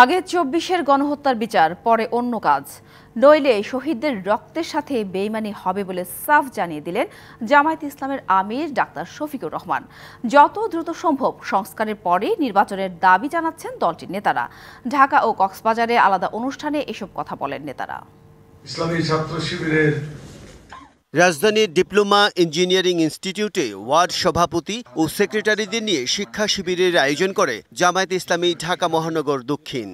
আগে ২৪-এর গণহত্যার বিচার, পরে অন্য কাজ, নইলে শহীদদের রক্তের সাথে বেইমানি হবে বলে সাফ জানিয়ে দিলেন জামায়াত ইসলামের আমির ডাক্তার শফিকুর রহমান। যত দ্রুত সম্ভব সংস্কারের পরে নির্বাচনের দাবি জানাচ্ছেন দলটির নেতারা। ঢাকা ও কক্সবাজারে আলাদা অনুষ্ঠানে এসব কথা বলেন নেতারা। ইসলামী ছাত্র শিবিরের রাজধানীর ডিপ্লোমা ইঞ্জিনিয়ারিং ইনস্টিটিউটে ওয়ার্ড সভাপতি ও সেক্রেটারিদের নিয়ে শিক্ষা শিবিরের আয়োজন করে জামায়াত ইসলামী ঢাকা মহানগর দক্ষিণ।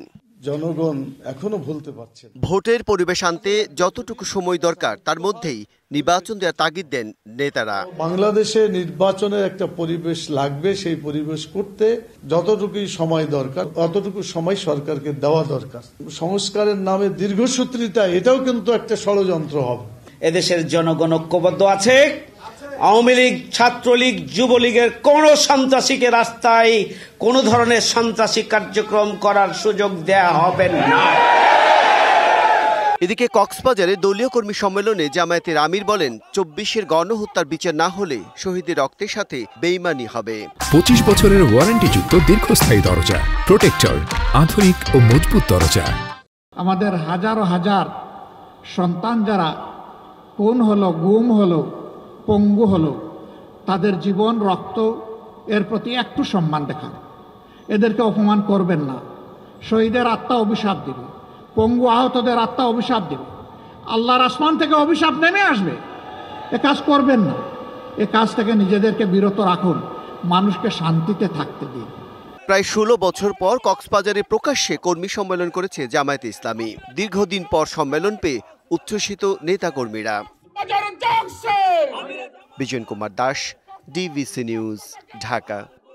জনগণ এখনো ভুলতে পারছে না। ভোটের পরিবেশ আনতে যতটুকু সময় দরকার তার মধ্যেই নির্বাচন দেওয়ার তাগিদ দেন নেতারা। বাংলাদেশে নির্বাচনের একটা পরিবেশ লাগবে, সেই পরিবেশ করতে যতটুকুই সময় দরকার ততটুকু সময় সরকারকে দেওয়া দরকার। সংস্কারের নামে দীর্ঘসূত্রিতা এটাও কিন্তু একটা ষড়যন্ত্র হবে। এদেশের জনগণ ঐক্যবদ্ধ আছে। আওয়ামী লীগ, ছাত্রলীগ, যুবলীগের কোন সন্ত্রাসীকে রাস্তায় কোন ধরনের সন্ত্রাসী কার্যক্রম করার সুযোগ দেয়া হবে না। এদিকে কক্সবাজারে দলীয় কর্মী সম্মেলনে জামায়াতের আমির বলেন, ২৪-এর গণহত্যার বিচার না হলে শহীদের রক্তের সাথে বেইমানি হবে। ২৫ বছরের ওয়ারেন্টিযুক্ত দীর্ঘস্থায়ী দরজা প্রোটেক্টর, আধুনিক ও মজবুত দরজা। আমাদের হাজারো হাজার সন্তান যারা খুন হলো, গুম হলো, পঙ্গু হলো, তাদের জীবন, রক্ত এর প্রতি একটু সম্মান দেখান। এদেরকে অপমান করবেন না। শহীদের আত্মা অভিশাপ দিবে, পঙ্গু আহতদের আত্মা অভিশাপ দিবে, আল্লাহর আসমান থেকে অভিশাপ নেমে আসবে। এ কাজ করবেন না। এ কাজ থেকে নিজেদেরকে বিরত রাখুন, মানুষকে শান্তিতে থাকতে দিন। প্রায় ১৬ বছর পর কক্সবাজারে প্রকাশ্যে কর্মী সম্মেলন করেছে জামায়াতে ইসলামী। দীর্ঘদিন পর সম্মেলন পেয়ে উচ্ছ্বসিত নেতাকর্মীরা। Bijan Kumar Das, DVC news, Dhaka.